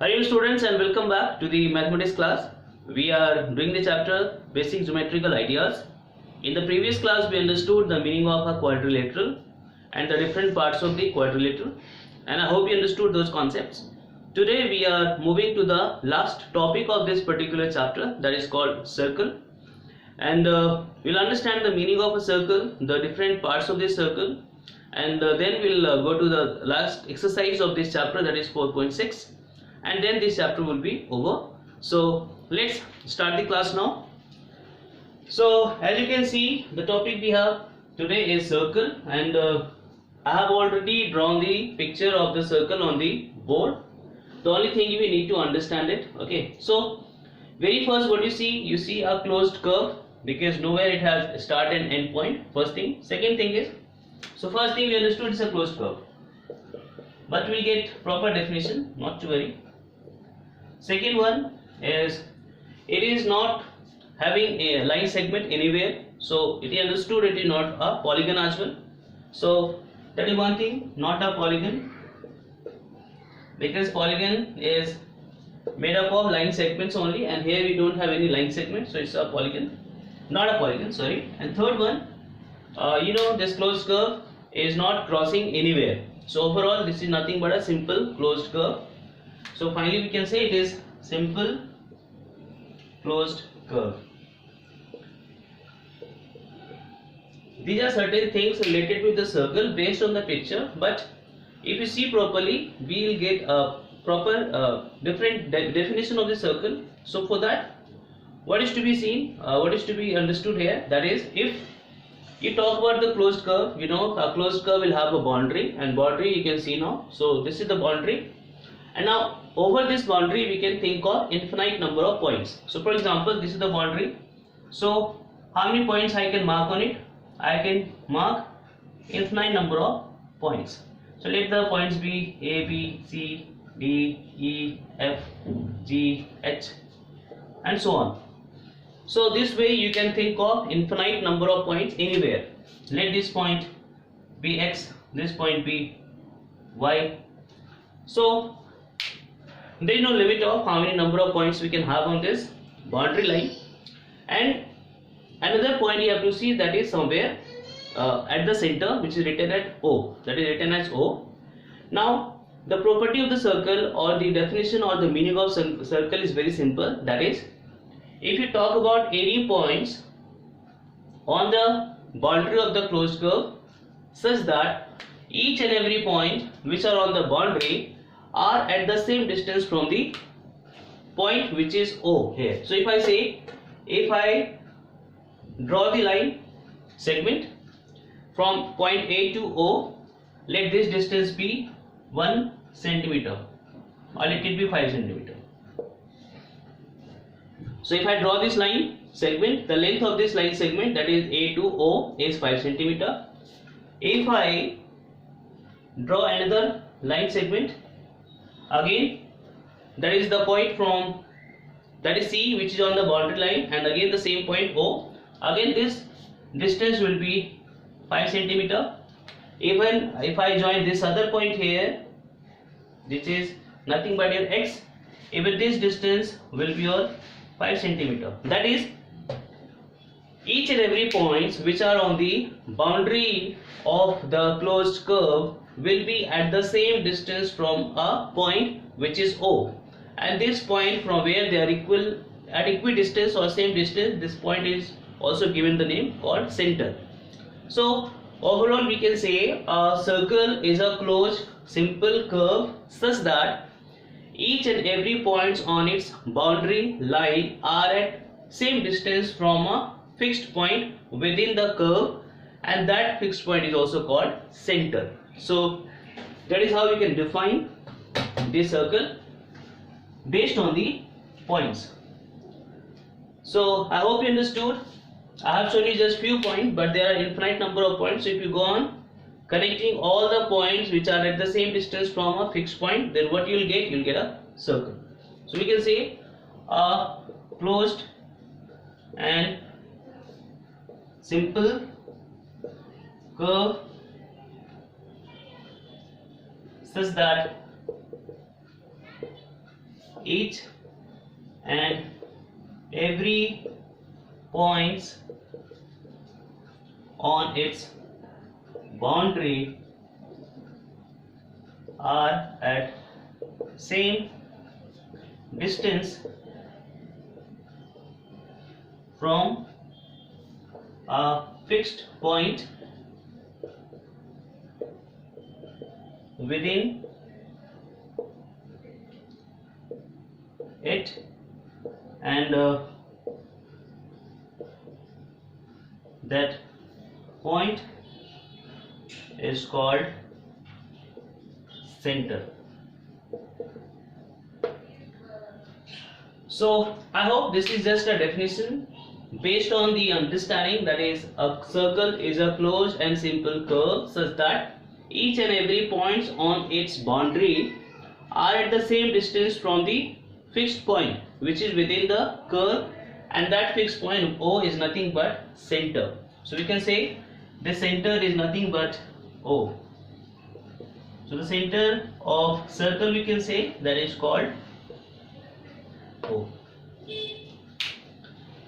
Hello students and welcome back to the mathematics class. We are doing the chapter basic geometrical ideas. In the previous class we understood the meaning of a quadrilateral and the different parts of the quadrilateral, and I hope you understood those concepts. Today we are moving to the last topic of this particular chapter, that is called circle, and we'll understand the meaning of a circle, the different parts of this circle, and then we'll go to the last exercise of this chapter, that is 4.6, and then this chapter will be over. So let's start the class now. So as you can see, the topic we have today is circle, and I have already drawn the picture of the circle on the board. The only thing we need to understand it. Okay, so very first what you see a closed curve, because nowhere it has start and end point. First thing. Second thing is, so first thing we understood is a closed curve, but we'll get proper definition, not to worry. Second one is, it is not having a line segment anywhere, so it is understood it is not a polygon as well. So that is one thing, not a polygon, because polygon is made up of line segments only, and here we don't have any line segment, so it's a polygon, not a polygon, sorry. And third one, this closed curve is not crossing anywhere, so overall this is nothing but a simple closed curve. So finally we can say it is simple closed curve. These are certain things related with the circle based on the picture, but if you see properly we will get a proper different definition of the circle. So for that, what is to be seen, what is to be understood here, that is, if you talk about the closed curve, a closed curve will have a boundary, and boundary you can see now. So this is the boundary, and now over this boundary we can think of infinite number of points. So for example, this is the boundary, so how many points I can mark on it? I can mark infinite number of points. So let the points be A, B, C, D, E, F, G, H, and so on. So this way you can think of infinite number of points anywhere. Let this point be X, this point be Y. So there is no limit of how many number of points we can have on this boundary line. And another point you have to see, that is somewhere at the center, which is written at O, that is written as O. Now the property of the circle, or the definition or the meaning of circle is very simple, that is, if you talk about any points on the boundary of the closed curve such that each and every point which are on the boundary are at the same distance from the point which is O here. So if I draw the line segment from point A to O, let this distance be 1 centimeter, or let it be 5 centimeter. So if I draw this line segment, the length of this line segment, that is A to O, is 5 centimeter. If I draw another line segment, again that is the point from, that is C, which is on the boundary line, and again the same point O, again this distance will be 5 centimeter. Even if I join this other point here, this is nothing but your X, even this distance will be your 5 centimeter. That is, each and every points which are on the boundary of the closed curve will be at the same distance from a point which is O, and this point from where they are equal, at equidistance or same distance, this point is also given the name called center. So overall we can say a circle is a closed simple curve such that each and every points on its boundary line are at same distance from a fixed point within the curve, and that fixed point is also called center. So that is how we can define this circle based on the points. So I hope you understood. I have shown you just few points, but there are infinite number of points. So if you go on connecting all the points which are at the same distance from a fixed point, then what you will get? You will get a circle. So we can say a closed and simple curve such that each and every points on its boundary are at same distance from a fixed point within it, and that point is called center. So I hope this is just a definition based on the understanding that is a circle is a closed and simple curve such that each and every points on its boundary are at the same distance from the fixed point which is within the curve, and that fixed point O is nothing but center. So we can say the center is nothing but O. So the center of circle we can say that is called O.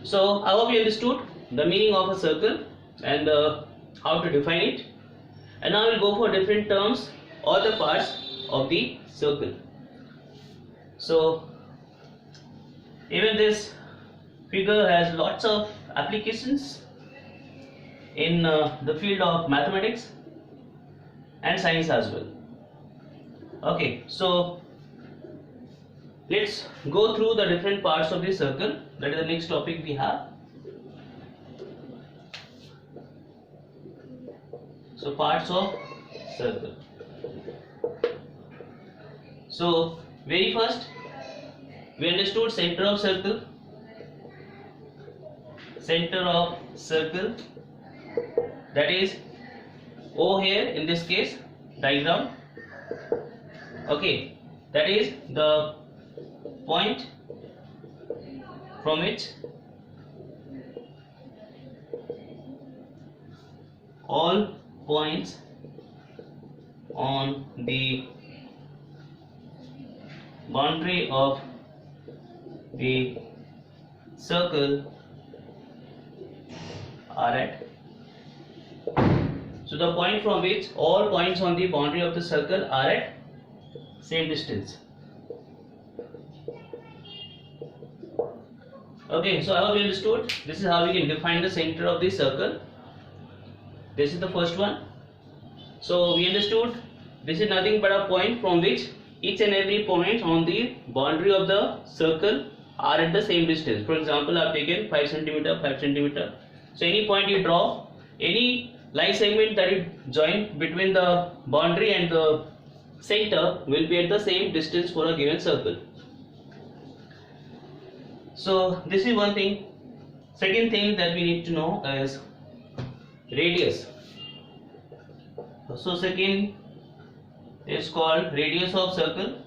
So I hope you understood the meaning of a circle and how to define it. And now we'll go for different terms or the parts of the circle. So even this figure has lots of applications in the field of mathematics and science as well. Okay, so let's go through the different parts of the circle. That is the next topic we have. So parts of circle. So very first we understood center of circle. Center of circle, that is O here in this case diagram. Okay, that is the point from which all points on the boundary of the circle are at. So the point from which all points on the boundary of the circle are at same distance. Okay, so I hope you understood. This is how we can define the center of the circle. This is the first one. So we understood this is nothing but a point from which each and every point on the boundary of the circle are at the same distance. For example, I have taken 5 cm, 5 cm. So any point you draw, any line segment that you join between the boundary and the center will be at the same distance for a given circle. So this is one thing. Second thing that we need to know is radius. So second is called radius of circle.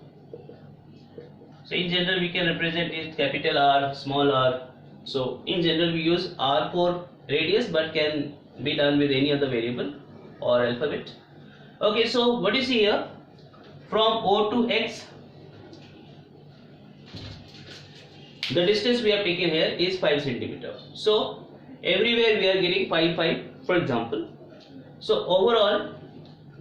So in general we can represent it capital R, small r. So in general we use R for radius, but can be done with any other variable or alphabet. Okay, so what you see here, from O to X, the distance we have taken here is 5 cm. So everywhere we are getting 5, 5 for example. So overall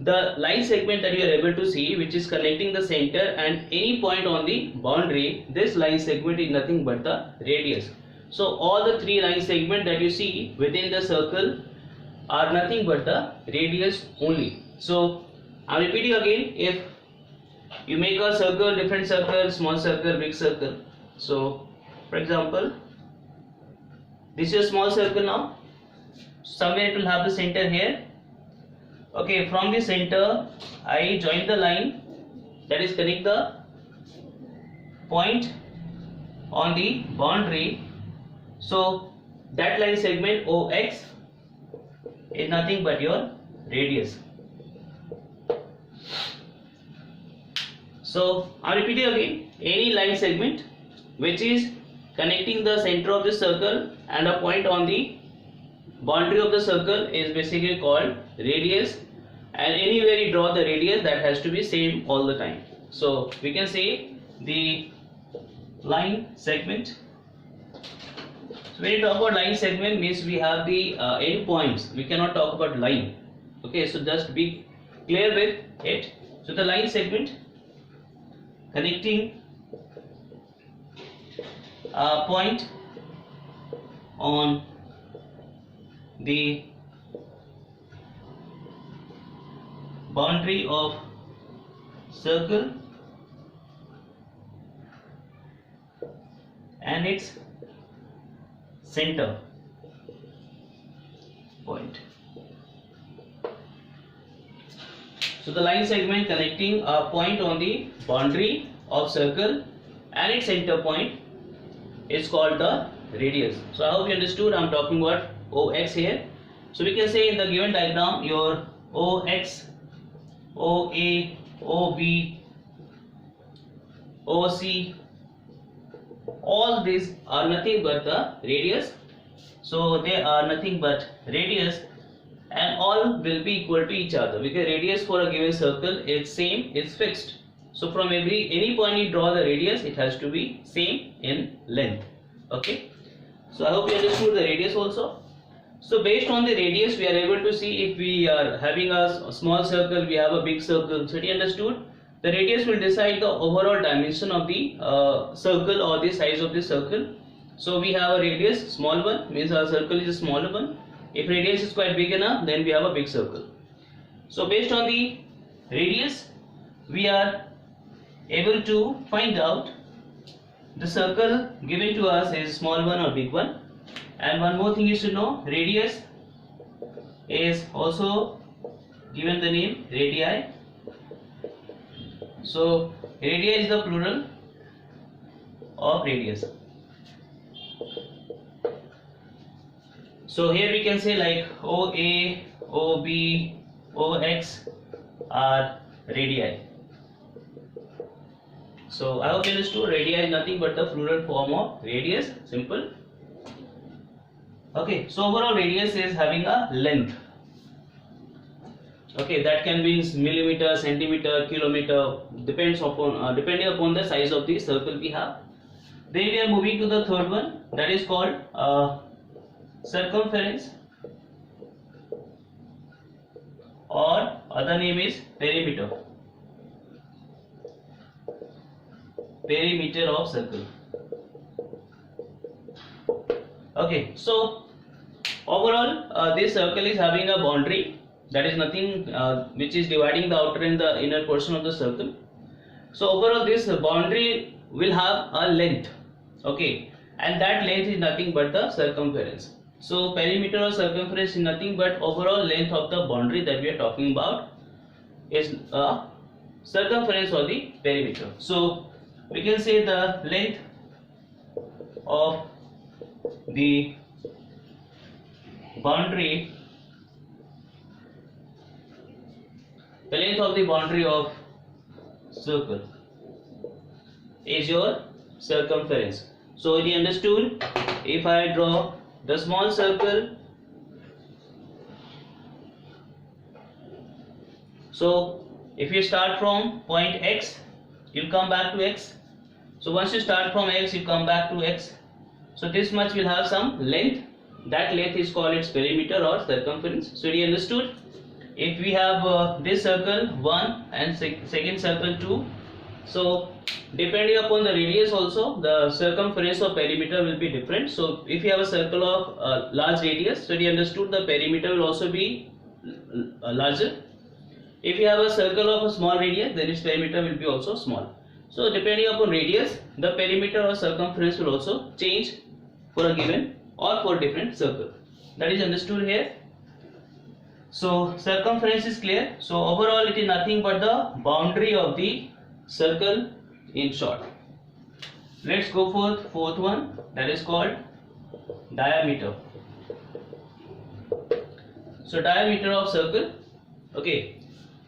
the line segment that you are able to see, which is connecting the center and any point on the boundary, this line segment is nothing but the radius. So all the 3 line segments that you see within the circle are nothing but the radius only. So I am repeating again, if you make a circle, different circle, small circle, big circle. So for example, this is a small circle now. Somewhere it will have the center here. Okay, from the center I join the line that is connect the point on the boundary. So that line segment OX is nothing but your radius. So I am repeating again, any line segment which is connecting the center of the circle and a point on the boundary of the circle is basically called radius, and anywhere you draw the radius, that has to be same all the time. So we can say the line segment. So when you talk about line segment, means we have the end points. We cannot talk about line. Okay, so just be clear with it. So the line segment connecting a point on the boundary of circle and its center point. So the line segment connecting a point on the boundary of circle and its center point is called the radius. So I hope you understood. I am talking about OX here. So we can say in the given diagram your OX, OA, OB, OC, all these are nothing but the radius. So they are nothing but radius, and all will be equal to each other because radius for a given circle is same, is fixed. So from any point you draw the radius, it has to be same in length. Okay. So I hope you understood the radius also. So based on the radius, we are able to see if we are having a small circle, we have a big circle. So you understood? The radius will decide the overall dimension of the circle or the size of the circle. So we have a radius small one, means our circle is a smaller one. If radius is quite big enough, then we have a big circle. So based on the radius, we are able to find out the circle given to us is small one or big one. And one more thing is to know, radius is also given the name radii. So radii is the plural of radius. So here we can say like OA, OB, OX are radii. So I hope you understood. Radii is nothing but the plural form of radius. Simple. Okay, so overall radius is having a length. Okay, that can be millimeter, centimeter, kilometer, depending upon the size of the circle we have. Then we are moving to the third one, that is called circumference, or other name is perimeter. Perimeter of circle. Okay, so overall this circle is having a boundary, that is nothing which is dividing the outer and the inner portion of the circle. So overall this boundary will have a length, okay, and that length is nothing but the circumference. So perimeter or circumference is nothing but overall length of the boundary that we are talking about is circumference or the perimeter. So we can say the length of the boundary, the length of the boundary of circle is your circumference. So you understood, if I draw the small circle, so if you start from point X, you come back to X. So once you start from X, you come back to X. So this much will have some length. That length is called its perimeter or circumference. So you understood? If we have this circle 1 and second circle 2, so depending upon the radius also, the circumference or perimeter will be different. So if you have a circle of large radius, so you understood, the perimeter will also be larger. If you have a circle of a small radius, then its perimeter will be also small. So depending upon radius, the perimeter or circumference will also change for a given or for different circle. That is understood here. So circumference is clear. So overall it is nothing but the boundary of the circle in short. Let's go for fourth one, that is called diameter. So diameter of circle. Okay.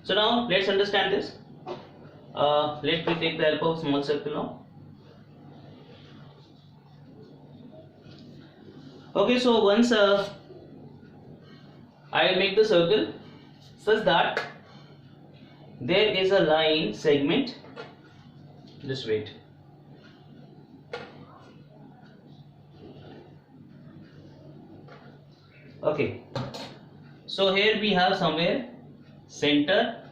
So now let's understand this. Let me take the help of small circle now. Okay, so once I will make the circle such that there is a line segment. Just wait. Okay, so here we have somewhere center,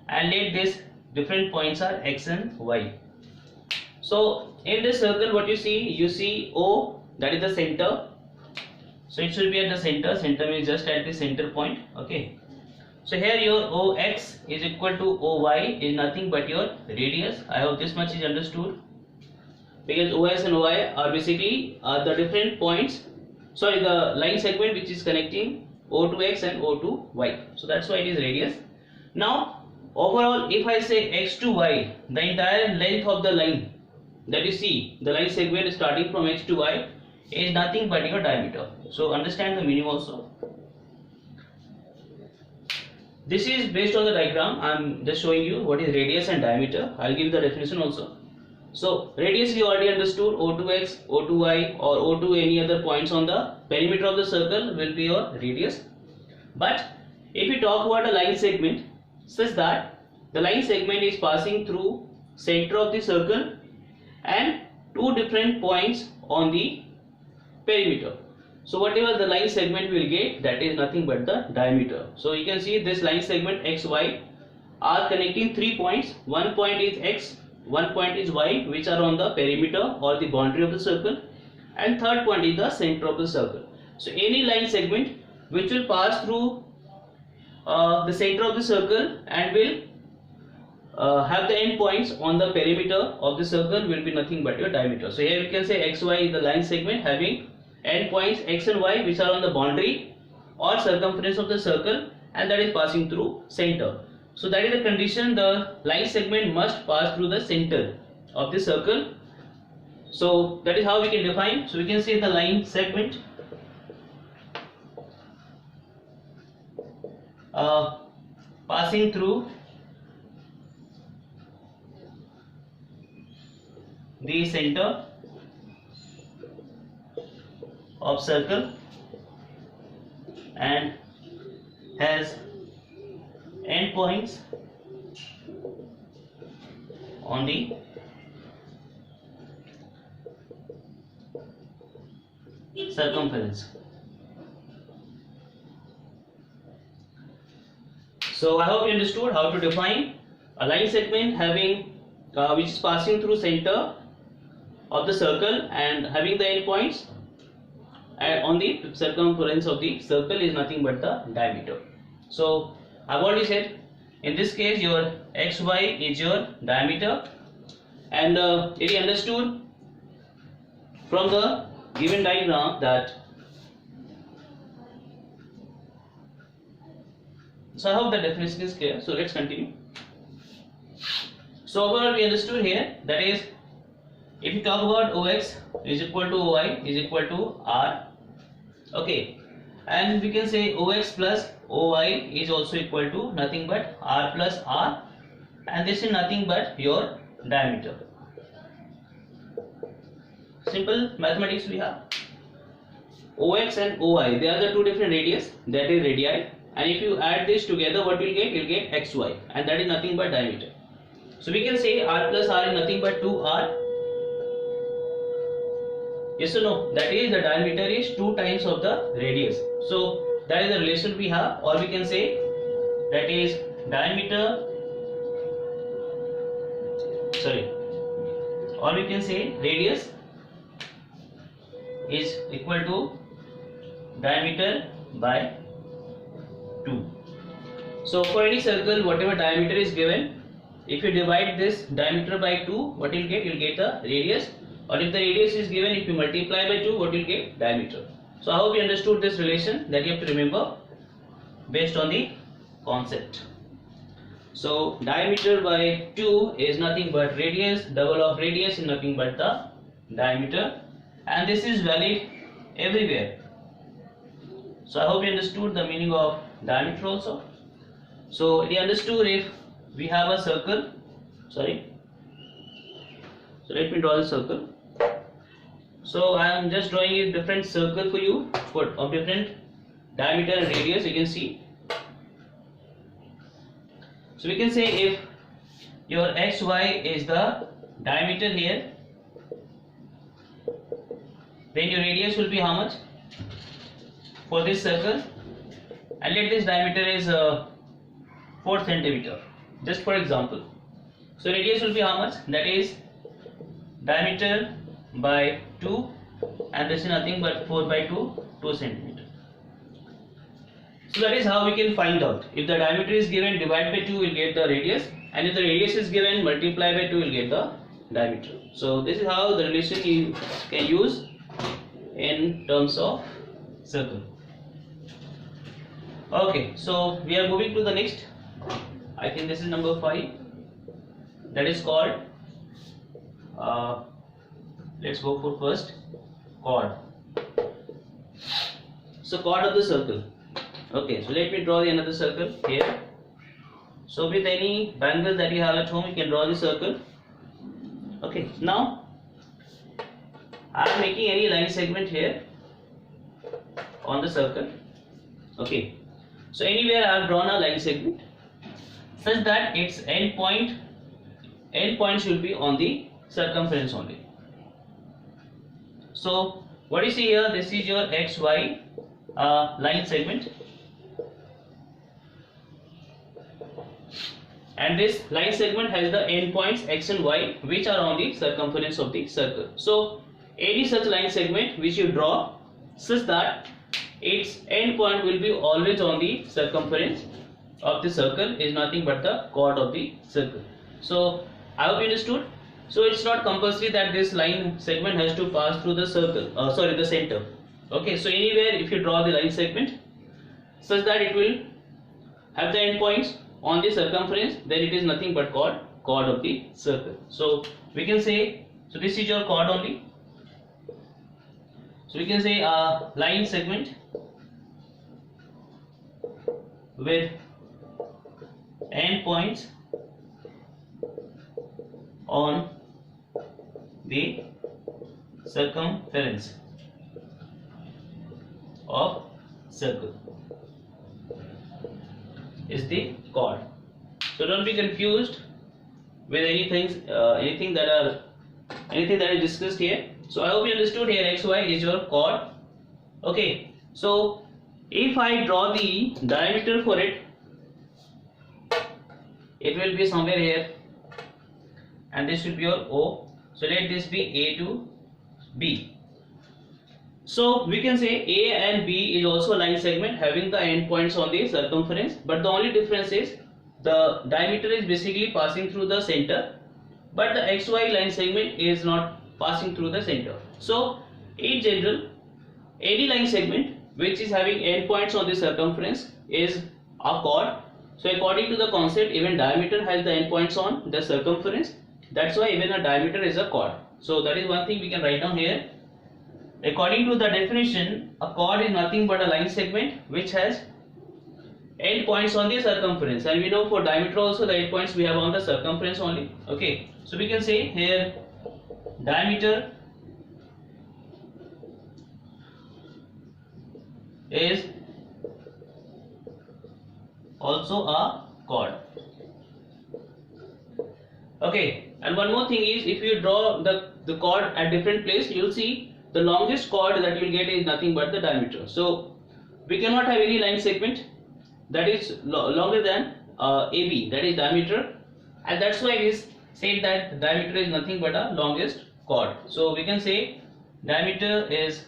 and let this different points are x and y. So in this circle, what you see O, that is the center. So it should be at the center. Center means just at the center point. Okay. So here your OX is equal to OY is nothing but your radius. I hope this much is understood. Because OS and OY are basically the different points. Sorry, the line segment which is connecting O to X and O to Y. So that's why it is radius. Now overall, if I say X to Y, the entire length of the line that you see, the line segment starting from X to Y is nothing but your diameter. So understand the meaning also. This is based on the diagram. I am just showing you what is radius and diameter. I will give the definition also. So radius you already understood, O to X, O to Y, or O to any other points on the perimeter of the circle will be your radius. But if we talk about a line segment, such that the line segment is passing through center of the circle and two different points on the perimeter. So whatever the line segment will get, that is nothing but the diameter. So you can see this line segment XY are connecting 3 points. One point is X, one point is Y, which are on the perimeter or the boundary of the circle, and third point is the center of the circle. So any line segment which will pass through the center of the circle and will have the end points on the perimeter of the circle will be nothing but your diameter. So here we can say XY is the line segment having end points X and Y which are on the boundary or circumference of the circle, and that is passing through center. So that is the condition, the line segment must pass through the center of the circle. So that is how we can define. So we can say the line segment passing through the center of circle and has endpoints on the circumference. So I hope you understood how to define a line segment having which is passing through center of the circle and having the endpoints and on the circumference of the circle is nothing but the diameter. So I've already said in this case your XY is your diameter, and it is understood from the given diagram that. So I hope the definition is clear. So let's continue. So overall we understood here, that is, if you talk about OX is equal to OY is equal to R. Okay, and we can say OX plus OY is also equal to nothing but R plus R, and this is nothing but your diameter. Simple mathematics we have. OX and OY, they are the two different radius, that is radii, and if you add this together, what you'll get XY, and that is nothing but diameter. So we can say R plus R is nothing but 2R. Yes or no? That is, the diameter is 2 times of the radius. So that is the relation we have, or we can say that is diameter, or we can say radius is equal to diameter by 2. So for any circle, whatever diameter is given, if you divide this diameter by 2, what you'll get? You'll get the radius. Or if the radius is given, if you multiply by 2, what you'll get? Diameter. So I hope you understood this relation that you have to remember based on the concept. So diameter by 2 is nothing but radius, double of radius is nothing but the diameter, and this is valid everywhere. So I hope you understood the meaning of diameter also. So you understood if we have a circle, so let me draw the circle. So I am just drawing a different circle for you of different diameter and radius, you can see. So we can say if your XY is the diameter here, then your radius will be how much? for this circle, and let this diameter is 4 centimeter, just for example. So radius will be how much? That is diameter by 2, and this is nothing but 4 by 2 centimeter. So that is how we can find out. If the diameter is given, divide by 2, we'll get the radius, and if the radius is given, multiply by 2, we'll get the diameter. So this is how the relation you can use in terms of circle. Okay, so we are moving to the next. I think this is number 5. That is called, let's go for first, chord. So chord of the circle. Okay, so let me draw another circle here. So with any bangle that you have at home, you can draw the circle. Okay, now I am making any line segment here on the circle. Okay, so anywhere I have drawn a line segment such that its end point should be on the circumference only. So what you see here, this is your XY line segment, and this line segment has the endpoints X and Y which are on the circumference of the circle. So any such line segment which you draw such that its endpoint will be always on the circumference of the circle is nothing but the chord of the circle. So I hope you understood. So it's not compulsory that this line segment has to pass through the circle, the center. Okay, so anywhere if you draw the line segment such that it will have the endpoints on the circumference, then it is nothing but chord of the circle. So we can say, so this is your chord only. So we can say a line segment with endpoints on the circumference of circle is the chord. So don't be confused with anything that is discussed here. So I hope you understood here XY is your chord. Okay, so if I draw the diameter for it, it will be somewhere here, and this will be your O. So let this be A to B. So we can say A and B is also a line segment having the endpoints on the circumference, but the only difference is the diameter is basically passing through the center, but the XY line segment is not passing through the center. So in general, any line segment which is having endpoints on the circumference is a chord. So according to the concept, even diameter has the endpoints on the circumference. That's why even a diameter is a chord. So that is one thing we can write down here. According to the definition, a chord is nothing but a line segment which has endpoints on the circumference, and we know for diameter also the endpoints we have on the circumference only. Okay, so we can say here diameter is also a chord. Okay, and one more thing is, if you draw the chord at different place, you will see the longest chord that you will get is nothing but the diameter. So we cannot have any line segment that is longer than AB, that is diameter, and that's why it is said that diameter is nothing but a longest chord. So we can say diameter is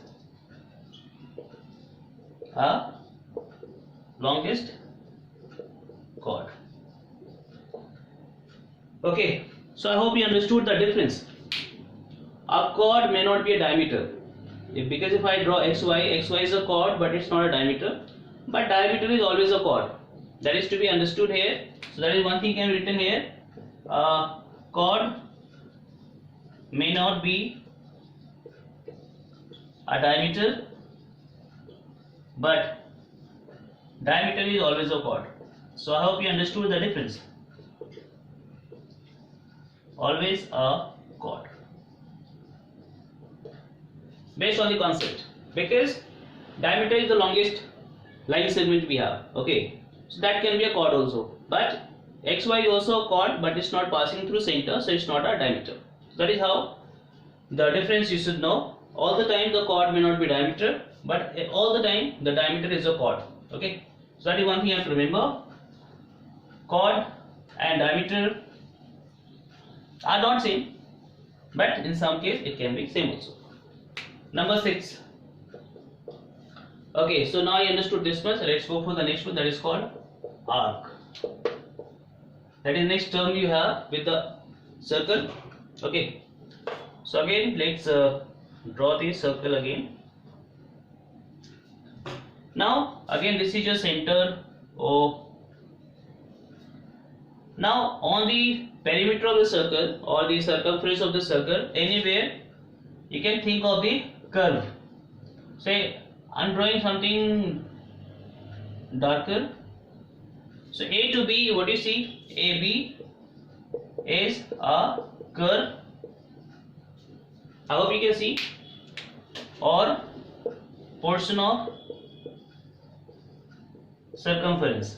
a longest chord. Okay, so I hope you understood the difference. A chord may not be a diameter, because if I draw XY is a chord but it's not a diameter, but diameter is always a chord. That is to be understood here. So that is one thing can be written here. Chord may not be a diameter, but diameter is always a chord. So I hope you understood the difference. Always a chord based on the concept, because diameter is the longest line segment we have. Okay, so that can be a chord also, but XY is also a chord, but it's not passing through center, so it's not a diameter. That is how the difference you should know. All the time the chord may not be diameter, but all the time the diameter is a chord. Okay, so that is one thing you have to remember. Chord and diameter are not same, but in some case it can be same also. Number 6. Okay, so now you understood this much. Let's go for the next one, that is called arc. That is next term you have with the circle. Okay, so again let's draw the circle again. Now again this is your center O. Now on the perimeter of the circle or the circumference of the circle, anywhere you can think of the curve. Say I'm drawing something darker. So A to B, what do you see? AB is a curve. I hope you can see, or portion of circumference.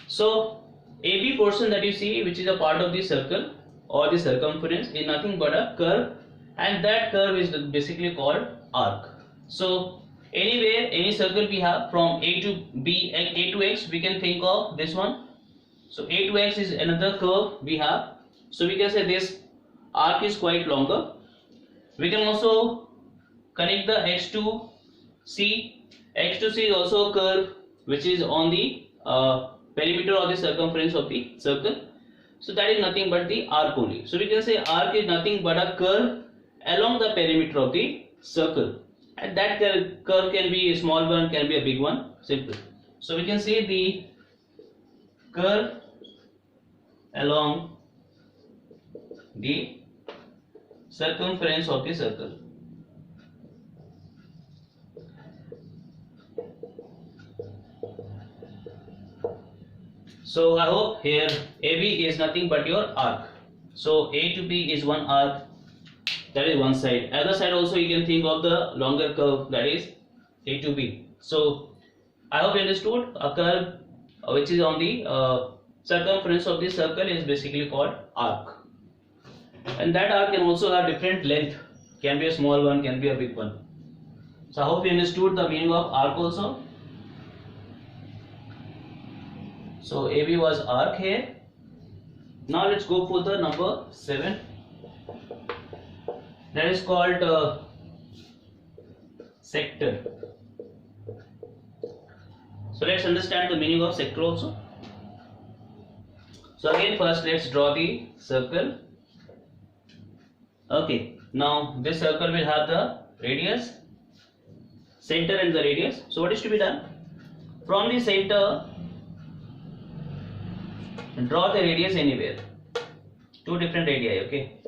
So AB portion that you see, which is a part of the circle or the circumference, is nothing but a curve, and that curve is basically called arc. So anywhere, any circle we have from A to B and A to X, we can think of this one. So A to X is another curve we have. So we can say this arc is quite longer. We can also connect the X to C. X to C is also a curve which is on the perimeter or the circumference of the circle. So that is nothing but the arc only. So we can say arc is nothing but a curve along the perimeter of the circle, and that curve can be a small one, can be a big one, simple. So we can say the curve along the circumference of the circle. So I hope here AB is nothing but your arc. So A to B is one arc, that is one side. Other side also you can think of the longer curve, that is A to B. So I hope you understood. A curve which is on the circumference of the circle is basically called arc, and that arc can also have different length, can be a small one, can be a big one. So I hope you understood the meaning of arc also. So AB was arc here. Now let's go for the number 7. That is called sector. So let's understand the meaning of sector also. So again, first let's draw the circle. Okay, now this circle will have the radius, center and the radius. So what is to be done? From the center, draw the radius anywhere. Two different radii, okay.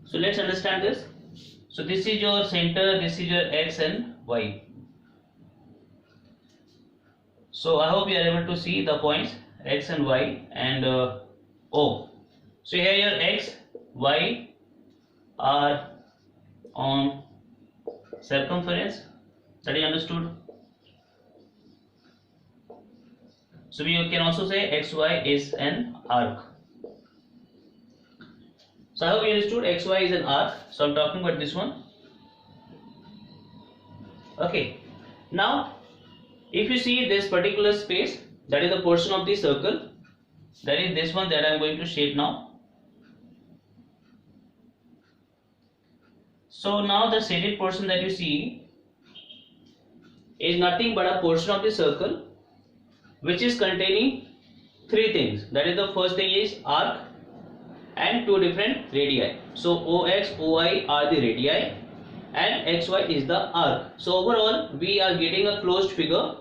So let's understand this. So this is your center, this is your X and Y. So I hope you are able to see the points X and Y and O. So here your X, Y are on circumference, that is understood. So we can also say XY is an arc. So I hope you understood XY is an arc. So I'm talking about this one. Okay. Now, if you see this particular space, that is the portion of the circle. That is this one that I am going to shape now. So now the shaded portion that you see is nothing but a portion of the circle which is containing three things. That is, the first thing is arc and two different radii. So OX, OY are the radii and XY is the arc. So overall we are getting a closed figure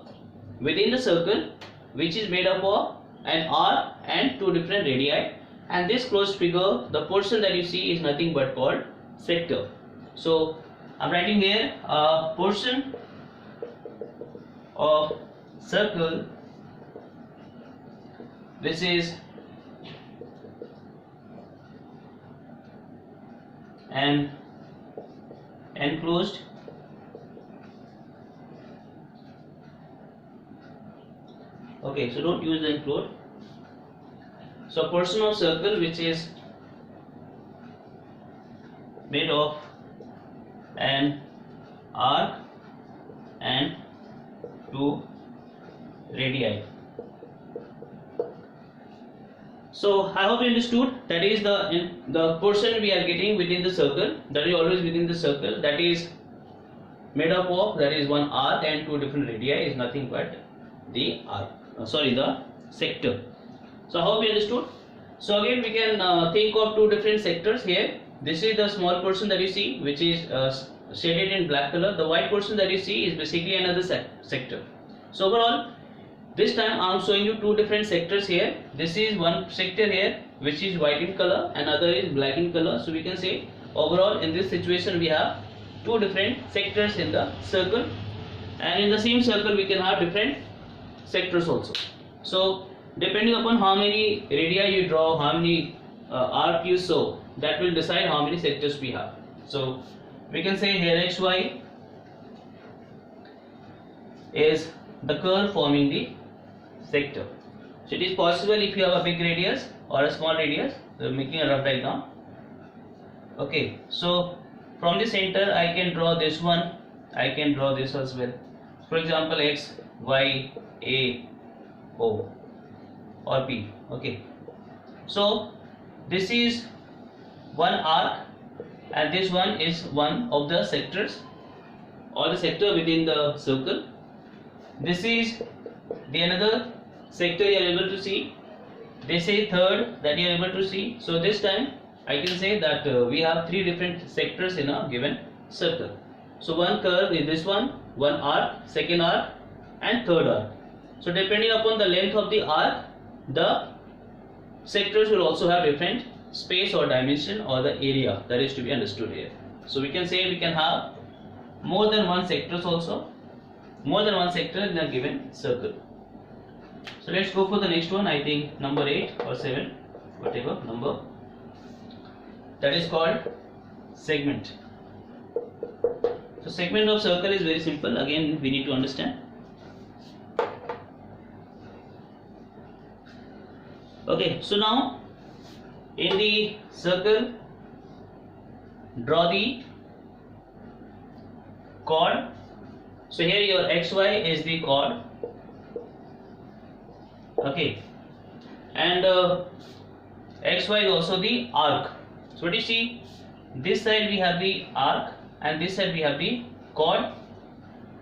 within the circle which is made up of an arc and two different radii, and this closed figure, the portion that you see, is nothing but called sector. So I'm writing here a portion of circle which is an enclosed okay, so don't use the enclosed. So a portion of circle which is made of an arc and two radii. So I hope you understood. That is the portion we are getting within the circle. That is always within the circle. That is made up of, that is one arc and two different radii, is nothing but the arc. The sector. So I hope you understood. So again we can think of two different sectors here. This is the small portion that you see, which is shaded in black color. The white portion that you see is basically another sector. So overall, this time I am showing you two different sectors here. This is one sector here which is white in color, and other is black in color. So we can say overall in this situation we have two different sectors in the circle, and in the same circle we can have different sectors also. So depending upon how many radii you draw, how many arc you show, that will decide how many sectors we have. So we can say here xy is the curve forming the sector. So it is possible if you have a big radius or a small radius. So making a rough diagram. Okay, so from the center I can draw this one, I can draw this as well. For example, x, y, a, o or p. Okay, so this is one arc and this one is one of the sectors or the sector within the circle. This is the another sector you are able to see. This is third that you are able to see. So this time I can say that we have three different sectors in a given circle. So one curve is this one arc, second arc and third arc. So depending upon the length of the arc, the sectors will also have different space or dimension or the area that is to be understood here. So we can say we can have more than one sectors also, more than one sector in a given circle. So let's go for the next one. I think number 8 or 7, whatever number, that is called segment. So segment of circle is very simple. Again we need to understand. Okay, so now in the circle draw the chord. So here your xy is the chord. Okay, and xy is also the arc. So what you see, this side we have the arc and this side we have the chord,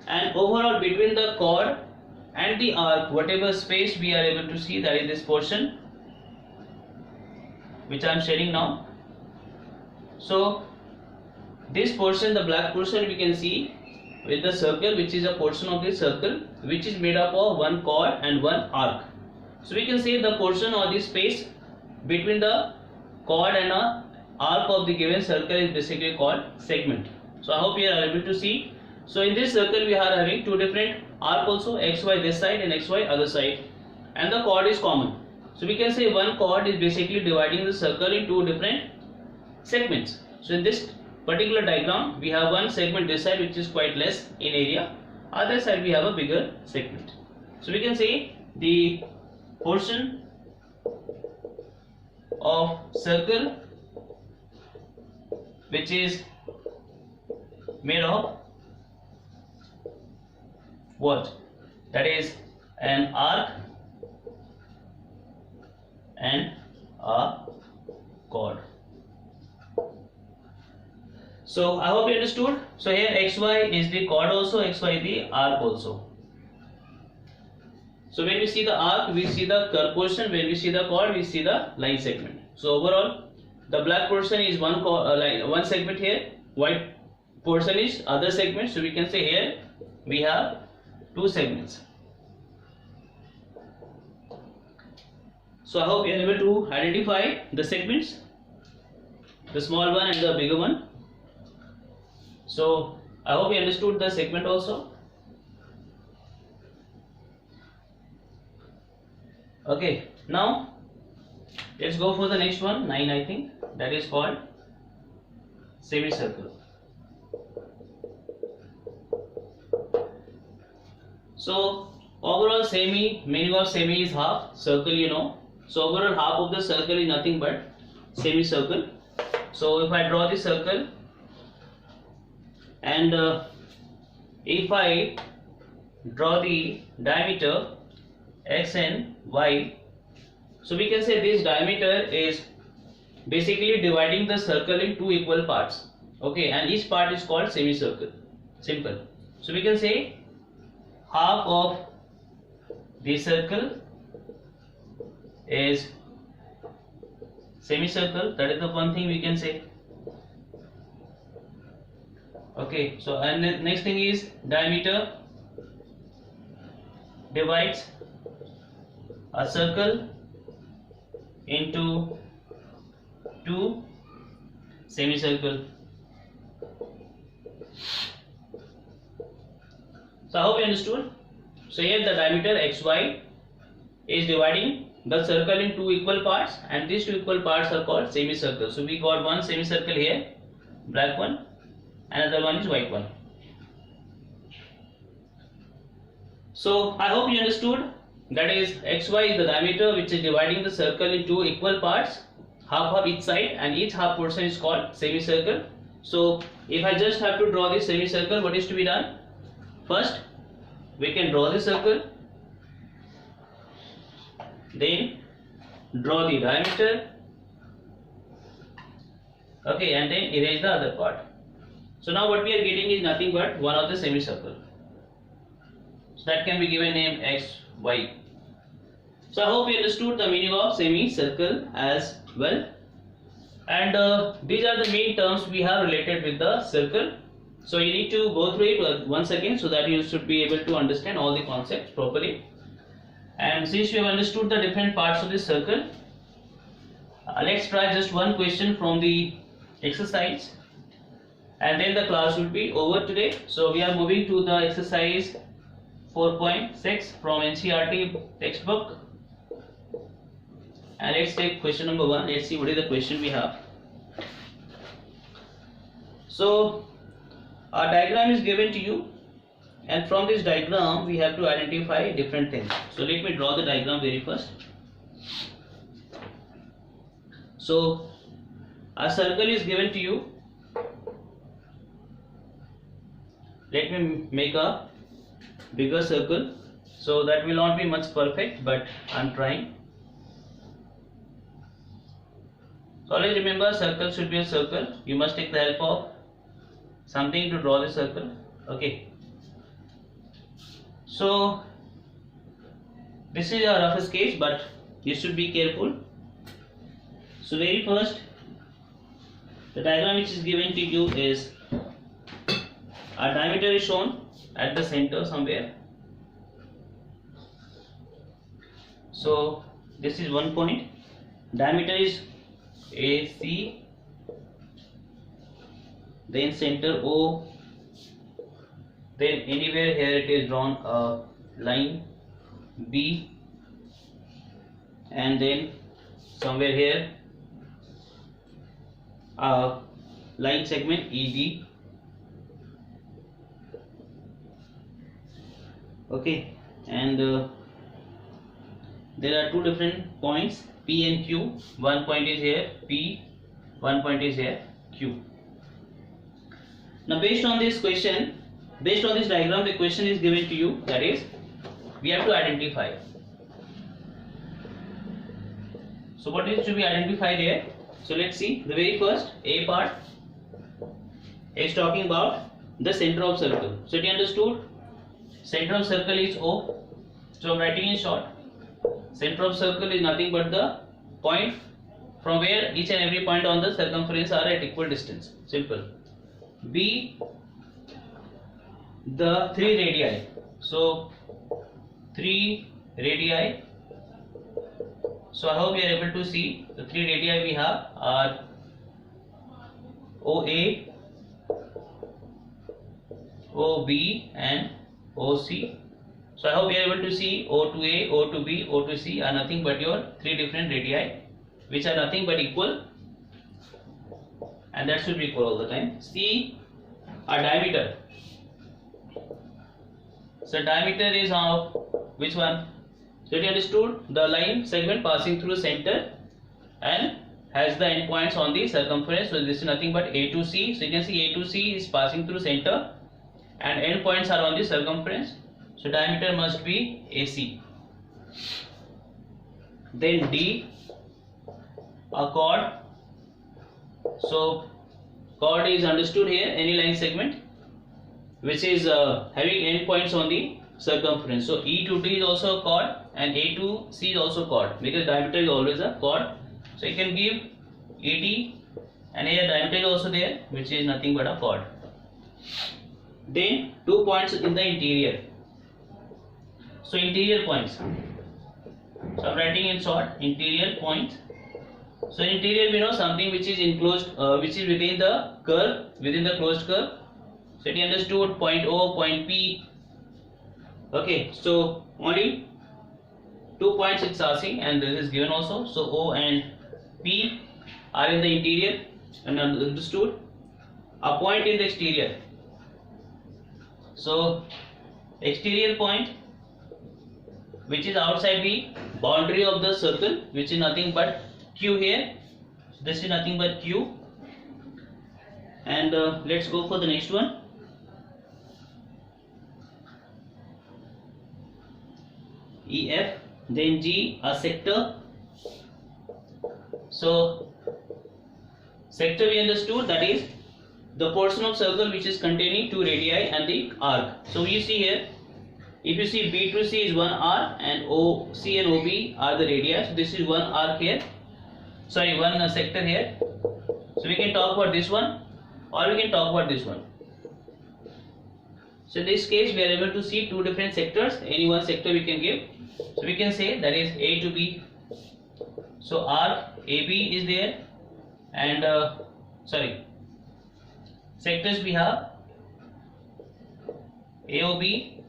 and overall between the chord and the arc, whatever space we are able to see, that is this portion which I am shading now. So this portion, the black portion, we can see with the circle, which is a portion of the circle which is made up of one chord and one arc. So we can say the portion or the space between the chord and a arc of the given circle is basically called segment. So I hope you are able to see. So in this circle we are having two different arc also, xy this side and xy other side, and the chord is common. So we can say one chord is basically dividing the circle in two different segments. So in this particular diagram we have one segment this side which is quite less in area, other side we have a bigger segment. So we can say the portion of circle which is made of what? That is an arc and a chord. So I hope you understood. So here xy is the chord also, xy the arc also. So when we see the arc, we see the curve portion. When we see the chord, we see the line segment. So overall, the black portion is one segment here, white portion is other segment. So we can say here we have two segments. So I hope you are able to identify the segments, the small one and the bigger one. So I hope you understood the segment also. Okay, now let's go for the next one, 9 I think, that is called semicircle. So overall meaning of semi is half, circle you know. So overall half of the circle is nothing but semicircle. So if I draw the circle and if I draw the diameter x and y, so we can say this diameter is basically dividing the circle in two equal parts. Okay, and each part is called semicircle. Simple. So we can say half of the circle is semicircle. That is the one thing we can say. Okay, so and the next thing is diameter divides a circle into two semicircle. So I hope you understood. So here the diameter xy is dividing the circle in two equal parts, and these two equal parts are called semicircle. So we got one semicircle here, black one, another one is white one. So I hope you understood. That is, xy is the diameter which is dividing the circle into equal parts, half of each side, and each half portion is called semicircle. So if I just have to draw this semicircle, what is to be done? First, we can draw the circle, then draw the diameter, okay, and then erase the other part. So now what we are getting is nothing but one of the semicircle. So that can be given name x, y. So I hope you understood the meaning of semicircle as well. And these are the main terms we have related with the circle. So you need to go through it once again so that you should be able to understand all the concepts properly. And since you have understood the different parts of the circle, let's try just one question from the exercise, and then the class will be over today. So we are moving to the exercise 4.6 from NCERT textbook, and let's take question number 1. Let's see what is the question we have. So a diagram is given to you, and from this diagram we have to identify different things. So let me draw the diagram very first. So a circle is given to you. Let me make a bigger circle. So that will not be much perfect, but I am trying. So always remember, circle should be a circle. You must take the help of something to draw the circle. Okay. So this is a rough sketch, but you should be careful. So very first, the diagram which is given to you is a diameter is shown at the center somewhere. So this is one point. Diameter is AC, then center O, then anywhere here it is drawn a line B, and then somewhere here a line segment ED. Okay, and there are two different points P and Q. One point is here P, one point is here Q. Now based on this question, based on this diagram, the question is given to you, that is, we have to identify. So what is to be identified here? So let's see. The very first A part is talking about the center of circle. So you understood, center of circle is O. So I'm writing in short. Center of circle is nothing but the point from where each and every point on the circumference are at equal distance. Simple. B, the 3 radii. So 3 radii. So I hope you are able to see the 3 radii we have are OA, OB and OC. So I hope you are able to see O to A, O to B, O to C are nothing but your 3 different radii, which are nothing but equal, and that should be equal all the time. C, a diameter. So diameter is of which one? So you understood the line segment passing through center and has the endpoints on the circumference. So this is nothing but A to C. So you can see A to C is passing through center and endpoints are on the circumference. So diameter must be AC. Then D, a chord. So chord is understood here, any line segment which is having endpoints on the circumference. So E to D is also a chord and A to C is also a chord, because diameter is always a chord. So you can give AD, and here diameter is also there, which is nothing but a chord. Then 2 points in the interior. So interior points. So I am writing in short interior points. So interior we know something which is enclosed, which is within the curve, within the closed curve. So you understood point O, point P. Okay, so only 2 points it's asking, and this is given also. So O and P are in the interior and understood. A point in the exterior. So exterior point which is outside the boundary of the circle, which is nothing but Q here. So this is nothing but Q. And let's go for the next one. EF. Then G, a sector. So sector we understood, that is the portion of circle which is containing 2 radii and the arc. So you see here, if you see B to C is 1 arc and OC and OB are the radii. So this is 1 arc here, sorry, 1 sector here. So we can talk about this one or we can talk about this one. So in this case we are able to see 2 different sectors, any one sector we can give. So we can say that is A to B. So arc AB is there, and sectors we have AOB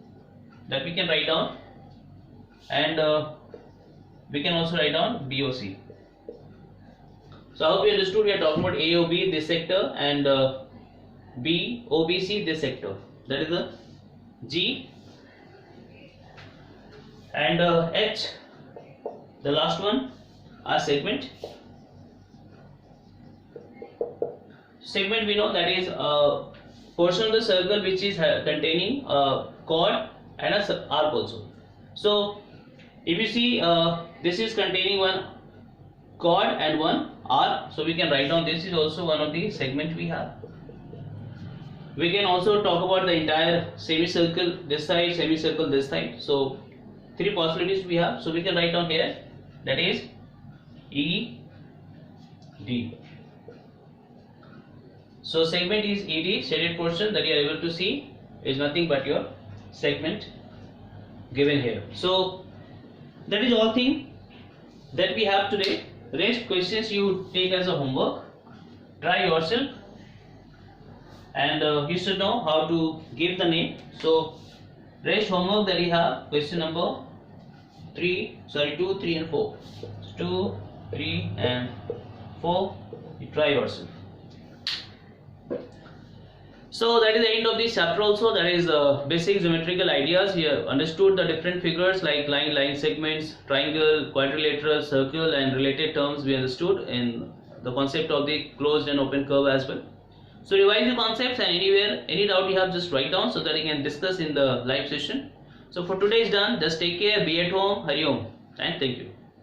that we can write down, and we can also write down BOC. So I hope you understood we are talking about AOB this sector and BOBC this sector, that is the G, and H, the last one, a segment. Segment we know that is a portion of the circle which is containing a chord and a arc also. So if you see this is containing 1 chord and 1 arc, so we can write down this is also one of the segment we have. We can also talk about the entire semicircle this side, semicircle this side. So 3 possibilities we have. So we can write down here, that is E, D. So segment is ED, shaded portion that you are able to see is nothing but your segment given here. So that is all thing that we have today. Rest questions you take as a homework, try yourself, and you should know how to give the name. So rest homework that you have, question number 2, 3 and 4. 2, 3 and 4, you try yourself. So that is the end of this chapter also, that is basic geometrical ideas. You have understood the different figures like line segments, triangle, quadrilateral, circle, and related terms we understood in the concept of the closed and open curve as well. So revise the concepts, and anywhere, any doubt you have, just write down so that you can discuss in the live session. So for today is done. Just take care, be at home, Hari Om, and thank you.